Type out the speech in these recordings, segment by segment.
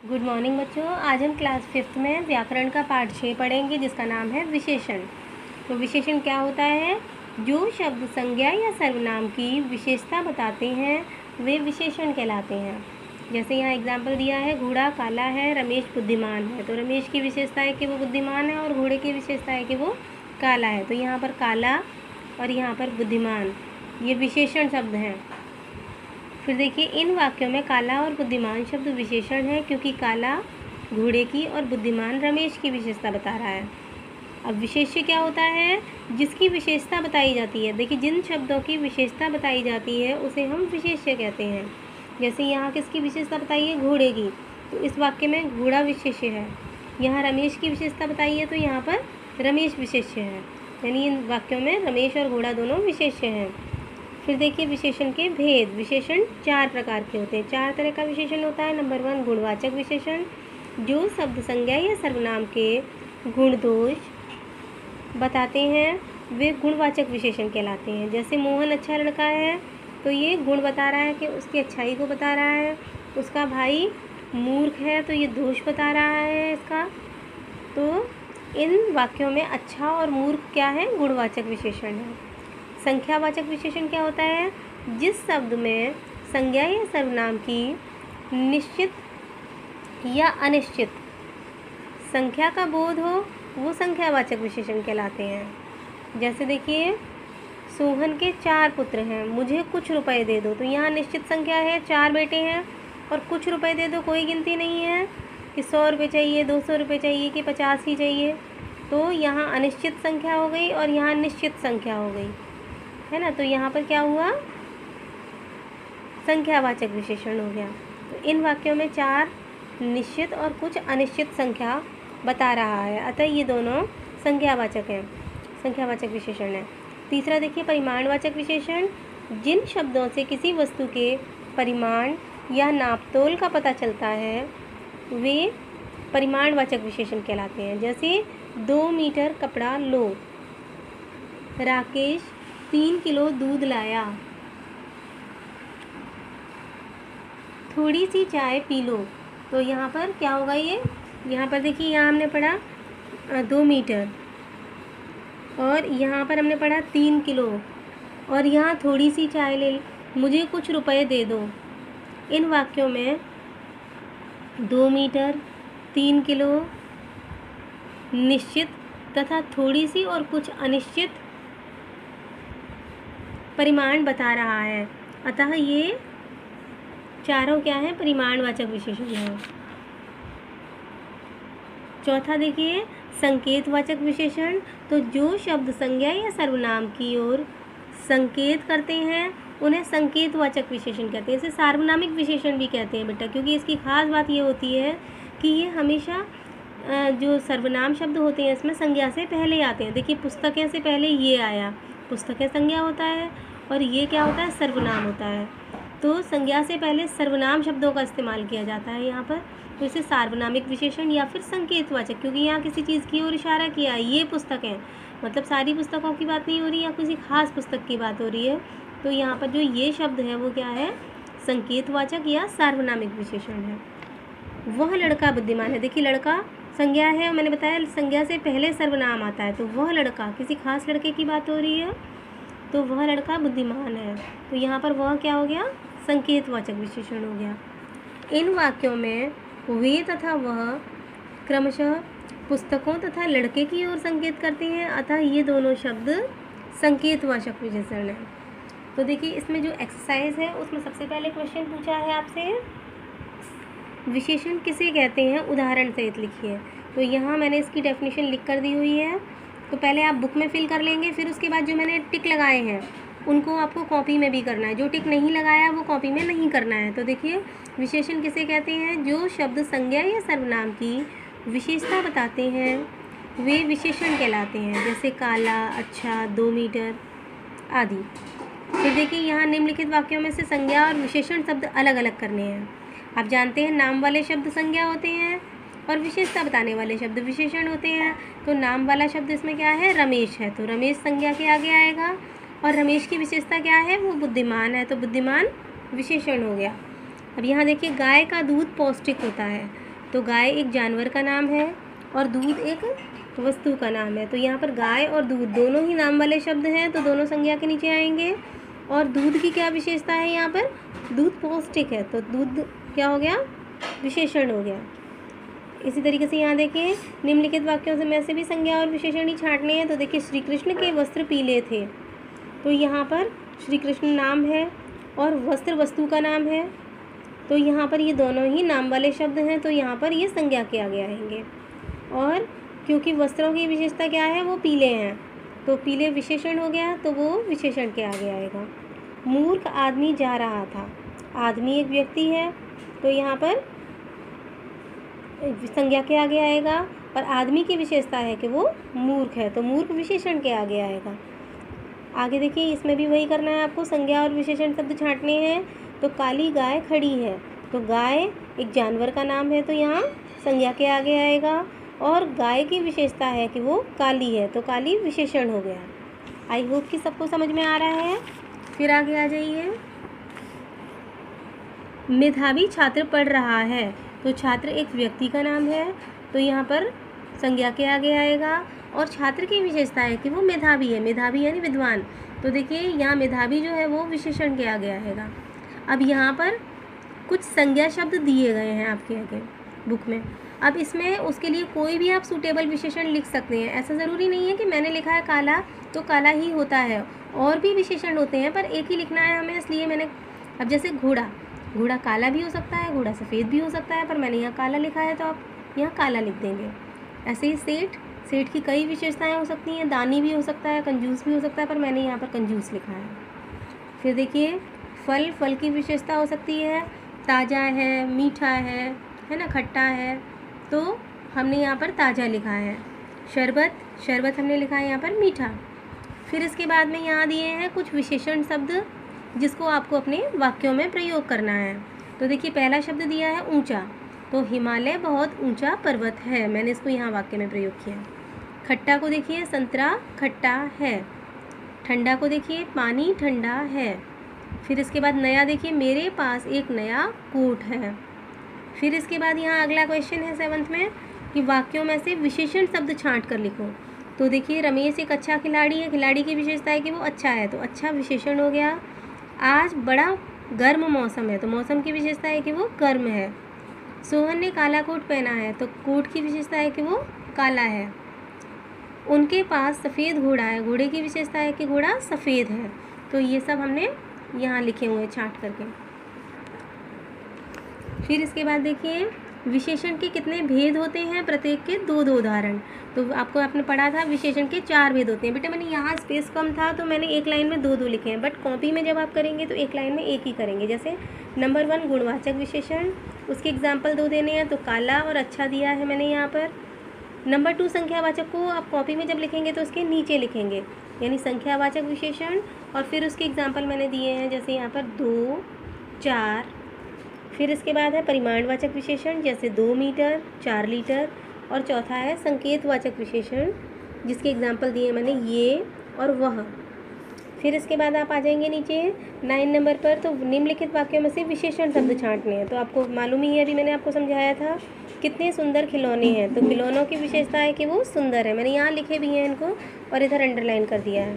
Good morning बच्चों। आज हम क्लास 5th में व्याकरण का पार्ट 6 पढ़ेंगे जिसका नाम है विशेषण। तो विशेषण क्या होता है? जो शब्द संज्ञा या सर्वनाम की विशेषता बताते हैं वे विशेषण कहलाते हैं। जैसे यहाँ एग्जाम्पल दिया है, घोड़ा काला है, रमेश बुद्धिमान है। तो रमेश की विशेषता है कि वो बुद्धिमान है और घोड़े की विशेषता है कि वो काला है। तो यहाँ पर काला और यहाँ पर बुद्धिमान, ये विशेषण शब्द हैं। फिर देखिए, इन वाक्यों में काला और बुद्धिमान शब्द विशेषण है क्योंकि काला घोड़े की और बुद्धिमान रमेश की विशेषता बता रहा है। अब विशेष्य क्या होता है? जिसकी विशेषता बताई जाती है। देखिए, जिन शब्दों की विशेषता बताई जाती है उसे हम विशेष्य कहते हैं। जैसे यहाँ किसकी विशेषता बताई है? घोड़े की, तो इस वाक्य में घोड़ा विशेष्य है। यहाँ रमेश की विशेषता बताई है तो यहाँ पर रमेश विशेष्य है। यानी इन वाक्यों में रमेश और घोड़ा दोनों विशेष्य हैं। फिर देखिए, विशेषण के भेद। विशेषण 4 प्रकार के होते हैं। 4 तरह का विशेषण होता है। नंबर 1, गुणवाचक विशेषण, जो शब्द संज्ञा या सर्वनाम के गुण दोष बताते हैं वे गुणवाचक विशेषण कहलाते हैं। जैसे मोहन अच्छा लड़का है तो ये गुण बता रहा है कि उसकी अच्छाई को बता रहा है। उसका भाई मूर्ख है तो ये दोष बता रहा है इसका। तो इन वाक्यों में अच्छा और मूर्ख क्या है? गुणवाचक विशेषण है। संख्यावाचक विशेषण क्या होता है? जिस शब्द में संज्ञा या सर्वनाम की निश्चित या अनिश्चित संख्या का बोध हो वो संख्यावाचक विशेषण कहलाते हैं। जैसे देखिए, सोहन के 4 पुत्र हैं, मुझे कुछ रुपए दे दो। तो यहाँ निश्चित संख्या है, 4 बेटे हैं और कुछ रुपए दे दो, कोई गिनती नहीं है कि 100 रुपये चाहिए, 200 रुपये चाहिए कि 50 ही चाहिए। तो यहाँ अनिश्चित संख्या हो गई और यहाँ निश्चित संख्या हो गई, है ना। तो यहाँ पर क्या हुआ? संख्यावाचक विशेषण हो गया। तो इन वाक्यों में 4 निश्चित और कुछ अनिश्चित संख्या बता रहा है, अतः ये दोनों संख्यावाचक हैं, संख्यावाचक विशेषण है। तीसरा देखिए, परिमाणवाचक विशेषण। जिन शब्दों से किसी वस्तु के परिमाण या नापतोल का पता चलता है वे परिमाणवाचक विशेषण कहलाते हैं। जैसे 2 मीटर कपड़ा लो, राकेश 3 किलो दूध लाया, थोड़ी सी चाय पी लो। तो यहाँ पर क्या होगा? ये यहाँ पर देखिए, यहाँ हमने पढ़ा 2 मीटर और यहाँ पर हमने पढ़ा 3 किलो और यहाँ थोड़ी सी चाय ले, मुझे कुछ रुपए दे दो। इन वाक्यों में 2 मीटर, 3 किलो, निश्चित तथा थोड़ी सी और कुछ अनिश्चित परिमाण बता रहा है, अतः ये चारों क्या है? परिमाणवाचक विशेषण है। चौथा देखिए, संकेतवाचक विशेषण। तो जो शब्द संज्ञा या सर्वनाम की ओर संकेत करते हैं उन्हें संकेतवाचक विशेषण कहते हैं। इसे सार्वनामिक विशेषण भी कहते हैं बेटा, क्योंकि इसकी खास बात ये होती है कि ये हमेशा जो सर्वनाम शब्द होते हैं इसमें संज्ञा से पहले आते हैं। देखिए, पुस्तकें से पहले ये आया, पुस्तकें संज्ञा होता है और ये क्या होता है? सर्वनाम होता है। तो संज्ञा से पहले सर्वनाम शब्दों का इस्तेमाल किया जाता है यहाँ पर। तो इसे सार्वनामिक विशेषण या फिर संकेतवाचक, क्योंकि यहाँ किसी चीज़ की ओर इशारा किया है। ये पुस्तकें मतलब सारी पुस्तकों की बात नहीं हो रही, या किसी खास पुस्तक की बात हो रही है। तो यहाँ पर जो ये शब्द है वो क्या है? संकेतवाचक या सार्वनामिक विशेषण है। वह लड़का बुद्धिमान है। देखिए, लड़का संज्ञा है और मैंने बताया संज्ञा से पहले सर्वनाम आता है। तो वह लड़का, किसी खास लड़के की बात हो रही है तो वह लड़का बुद्धिमान है। तो यहाँ पर वह क्या हो गया? संकेतवाचक विशेषण हो गया। इन वाक्यों में वे तथा वह क्रमशः पुस्तकों तथा लड़के की ओर संकेत करते हैं, अतः ये दोनों शब्द संकेतवाचक विशेषण हैं। तो देखिए, इसमें जो एक्सरसाइज है उसमें सबसे पहले क्वेश्चन पूछा है आपसे, विशेषण किसे कहते हैं? उदाहरण सहित लिखिए। तो यहाँ मैंने इसकी डेफिनेशन लिख कर दी हुई है, तो पहले आप बुक में फिल कर लेंगे, फिर उसके बाद जो मैंने टिक लगाए हैं उनको आपको कॉपी में भी करना है। जो टिक नहीं लगाया वो कॉपी में नहीं करना है। तो देखिए, विशेषण किसे कहते हैं? जो शब्द संज्ञा या सर्वनाम की विशेषता बताते हैं वे विशेषण कहलाते हैं। जैसे काला, अच्छा, 2 मीटर आदि। फिर देखिए, यहाँ निम्नलिखित वाक्यों में से संज्ञा और विशेषण शब्द अलग अलग करने हैं। आप जानते हैं नाम वाले शब्द संज्ञा होते हैं और विशेषता बताने वाले शब्द विशेषण होते हैं। तो नाम वाला शब्द इसमें क्या है? रमेश है, तो रमेश संज्ञा के आगे आएगा। और रमेश की विशेषता क्या है? वो बुद्धिमान है, तो बुद्धिमान विशेषण हो गया। अब यहाँ देखिए, गाय का दूध पौष्टिक होता है। तो गाय एक जानवर का नाम है और दूध एक वस्तु का नाम है। तो यहाँ पर गाय और दूध दोनों ही नाम वाले शब्द हैं, तो दोनों संज्ञा के नीचे आएंगे। और दूध की क्या विशेषता है यहाँ पर? दूध पौष्टिक है, तो दूध क्या हो गया? विशेषण हो गया। इसी तरीके से यहाँ देखिए, निम्नलिखित वाक्यों से में से भी संज्ञा और विशेषण ही छांटने हैं। तो देखिए, श्री कृष्ण के वस्त्र पीले थे, तो यहाँ पर श्री कृष्ण नाम है और वस्त्र वस्तु का नाम है, तो यहाँ पर ये दोनों ही नाम वाले शब्द हैं, तो यहाँ पर ये संज्ञा के आगे आएंगे। और क्योंकि वस्त्रों की विशेषता क्या है? वो पीले हैं, तो पीले विशेषण हो गया, तो वो विशेषण के आगे आएगा। मूर्ख आदमी जा रहा था, आदमी एक व्यक्ति है, तो यहाँ पर संज्ञा के आगे आएगा। और आदमी की विशेषता है कि वो मूर्ख है, तो मूर्ख विशेषण के आगे आएगा। आगे देखिए, इसमें भी वही करना है आपको, संज्ञा और विशेषण शब्द छांटने हैं। तो काली गाय खड़ी है, तो गाय एक जानवर का नाम है, तो यहाँ संज्ञा के आगे आएगा। और गाय की विशेषता है कि वो काली है, तो काली विशेषण हो गया। आई होप कि सबको समझ में आ रहा है। फिर आगे आ जाइए। मेधावी छात्र पढ़ रहा है, तो छात्र एक व्यक्ति का नाम है, तो यहाँ पर संज्ञा के आगे आएगा। और छात्र की विशेषता है कि वो मेधावी है, मेधावी यानी विद्वान, तो देखिए यहाँ मेधावी जो है वो विशेषण के आगे आएगा। अब यहाँ पर कुछ संज्ञा शब्द दिए गए हैं आपके आगे बुक में। अब इसमें उसके लिए कोई भी आप सूटेबल विशेषण लिख सकते हैं। ऐसा ज़रूरी नहीं है कि मैंने लिखा है काला तो काला ही होता है, और भी विशेषण होते हैं, पर एक ही लिखना है हमें, इसलिए मैंने। अब जैसे घोड़ा, घोड़ा काला भी हो सकता है, घोड़ा सफ़ेद भी हो सकता है, पर मैंने यहाँ काला लिखा है, तो आप यहाँ काला लिख देंगे। ऐसे ही सेठ, सेठ की कई विशेषताएँ हो सकती हैं, दानी भी हो सकता है, कंजूस भी हो सकता है, पर मैंने यहाँ पर कंजूस लिखा है। फिर देखिए, फल, फल की विशेषता हो सकती है ताज़ा है, मीठा है ना, खट्टा है, तो हमने यहाँ पर ताज़ा लिखा है। शरबत, शरबत हमने लिखा है यहाँ पर मीठा। फिर इसके बाद में यहाँ दिए हैं कुछ विशेषण शब्द जिसको आपको अपने वाक्यों में प्रयोग करना है। तो देखिए, पहला शब्द दिया है ऊंचा, तो हिमालय बहुत ऊंचा पर्वत है, मैंने इसको यहाँ वाक्य में प्रयोग किया। खट्टा को देखिए, संतरा खट्टा है। ठंडा को देखिए, पानी ठंडा है। फिर इसके बाद नया देखिए, मेरे पास एक नया कोट है। फिर इसके बाद यहाँ अगला क्वेश्चन है 7th में कि वाक्यों में से विशेषण शब्द छांट कर लिखो। तो देखिए, रमेश एक अच्छा खिलाड़ी है, खिलाड़ी की विशेषता है कि वो अच्छा है, तो अच्छा विशेषण हो गया। आज बड़ा गर्म मौसम है, तो मौसम की विशेषता है कि वो गर्म है। सोहन ने काला कोट पहना है, तो कोट की विशेषता है कि वो काला है। उनके पास सफ़ेद घोड़ा है, घोड़े की विशेषता है कि घोड़ा सफ़ेद है। तो ये सब हमने यहाँ लिखे हुए छांट करके। फिर इसके बाद देखिए, विशेषण के कितने भेद होते हैं, प्रत्येक के 2-2 उदाहरण। तो आपको आपने पढ़ा था विशेषण के 4 भेद होते हैं। बेटा मैंने यहाँ स्पेस कम था तो मैंने एक लाइन में 2-2 लिखे हैं, बट कॉपी में जब आप करेंगे तो एक लाइन में एक ही करेंगे। जैसे नंबर 1 गुणवाचक विशेषण, उसके एग्जाम्पल 2 देने हैं, तो काला और अच्छा दिया है मैंने यहाँ पर। नंबर 2 संख्यावाचक को आप कॉपी में जब लिखेंगे तो उसके नीचे लिखेंगे, यानी संख्यावाचक विशेषण, और फिर उसके एग्जाम्पल मैंने दिए हैं, जैसे यहाँ पर 2, 4। फिर इसके बाद है परिमाणवाचक विशेषण, जैसे 2 मीटर, 4 लीटर। और चौथा है संकेतवाचक विशेषण, जिसके एग्जाम्पल दिए मैंने ये और वह। फिर इसके बाद आप आ जाएंगे नीचे 9 नंबर पर, तो निम्नलिखित वाक्यों में से विशेषण शब्द छांटने हैं। तो आपको मालूम ही है, अभी मैंने आपको समझाया था कितने सुंदर खिलौने हैं, तो खिलौनों की विशेषता है कि वो सुंदर है। मैंने यहाँ लिखे भी हैं इनको और इधर अंडरलाइन कर दिया है।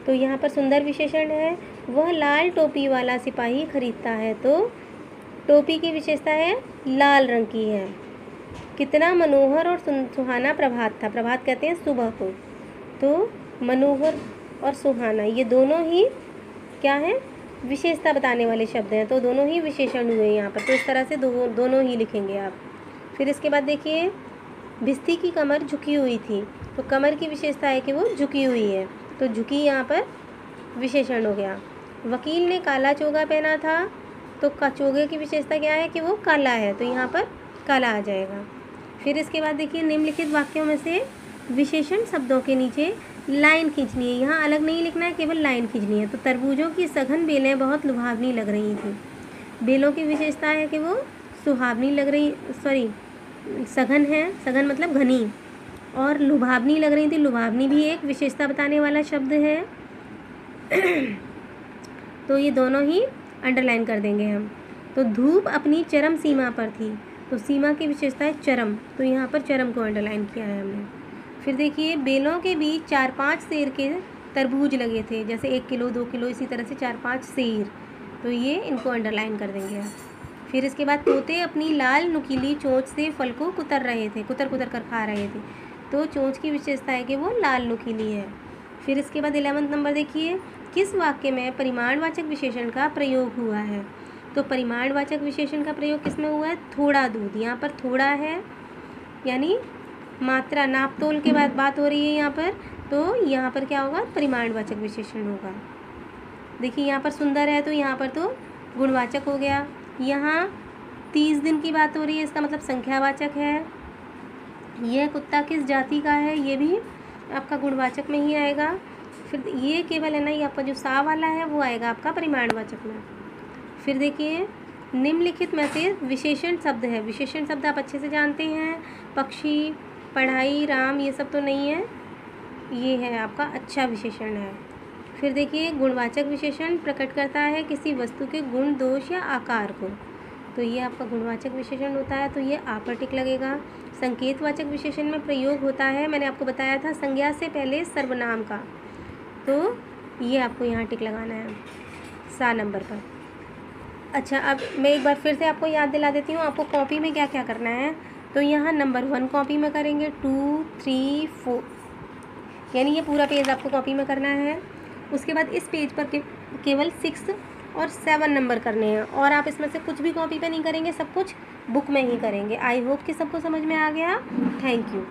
तो यहाँ पर सुंदर विशेषण है। वह लाल टोपी वाला सिपाही खरीदता है, तो टोपी की विशेषता है लाल रंग की है। कितना मनोहर और सुहाना प्रभात था, प्रभात कहते हैं सुबह को, तो मनोहर और सुहाना ये दोनों ही क्या है, विशेषता बताने वाले शब्द हैं, तो दोनों ही विशेषण हुए यहाँ पर। तो इस तरह से दोनों ही लिखेंगे आप। फिर इसके बाद देखिए, भिस्ती की कमर झुकी हुई थी, तो कमर की विशेषता है कि वो झुकी हुई है, तो झुकी यहाँ पर विशेषण हो गया। वकील ने काला चोगा पहना था, तो चोगे की विशेषता क्या है कि वो काला है, तो यहाँ पर काला आ जाएगा। फिर इसके बाद देखिए, निम्नलिखित वाक्यों में से विशेषण शब्दों के नीचे लाइन खींचनी है, यहाँ अलग नहीं लिखना है, केवल लाइन खींचनी है। तो तरबूजों की सघन बेलें बहुत लुभावनी लग रही थी, बेलों की विशेषता है कि वो सुहावनी लग रही, सघन है, सघन मतलब घनी, और लुभावनी लग रही थी, लुभावनी भी एक विशेषता बताने वाला शब्द है। तो ये दोनों ही अंडरलाइन कर देंगे हम। तो धूप अपनी चरम सीमा पर थी, तो सीमा की विशेषता है चरम, तो यहाँ पर चरम को अंडरलाइन किया है हमने। फिर देखिए बेलों के बीच 4-5 सेर के तरबूज लगे थे, जैसे 1 किलो 2 किलो इसी तरह से 4-5 सेर, तो ये इनको अंडरलाइन कर देंगे। फिर इसके बाद तोते अपनी लाल नुकीली चोंच से फल को कुतर रहे थे, कुतर कुतर कर खा रहे थे, तो चोंच की विशेषता है कि वो लाल नुकीली है। फिर इसके बाद 11वां नंबर देखिए, किस वाक्य में परिमाणवाचक विशेषण का प्रयोग हुआ है। तो परिमाणवाचक विशेषण का प्रयोग किस में हुआ है, थोड़ा दूध, यहाँ पर थोड़ा है यानी मात्रा नाप तोल के बाद बात हो रही है यहाँ पर, तो यहाँ पर क्या होगा, परिमाणवाचक विशेषण होगा। देखिए यहाँ पर सुंदर है तो यहाँ पर तो गुणवाचक हो गया। यहाँ 30 दिन की बात हो रही है, इसका मतलब संख्यावाचक है। यह कुत्ता किस जाति का है, ये भी आपका गुणवाचक में ही आएगा। फिर ये केवल है ना, ये आपका जो सा वाला है वो आएगा आपका परिमाणवाचक में। फिर देखिए निम्नलिखित में से विशेषण शब्द है, विशेषण शब्द आप अच्छे से जानते हैं, पक्षी, पढ़ाई, राम, ये सब तो नहीं है, ये है आपका अच्छा विशेषण है। फिर देखिए गुणवाचक विशेषण प्रकट करता है किसी वस्तु के गुण, दोष या आकार को, तो ये आपका गुणवाचक विशेषण होता है, तो ये आ पर टिक लगेगा। संकेतवाचक विशेषण में प्रयोग होता है, मैंने आपको बताया था संज्ञा से पहले सर्वनाम का, तो ये आपको यहाँ टिक लगाना है सा नंबर पर। अच्छा, अब मैं एक बार फिर से आपको याद दिला देती हूँ आपको कॉपी में क्या क्या करना है। तो यहाँ नंबर 1 कॉपी में करेंगे, 2, 3, 4, यानी ये पूरा पेज आपको कॉपी में करना है। उसके बाद इस पेज पर केवल 6 और 7 नंबर करने हैं, और आप इसमें से कुछ भी कॉपी पे नहीं करेंगे, सब कुछ बुक में ही करेंगे। आई होप कि सबको समझ में आ गया। Thank you.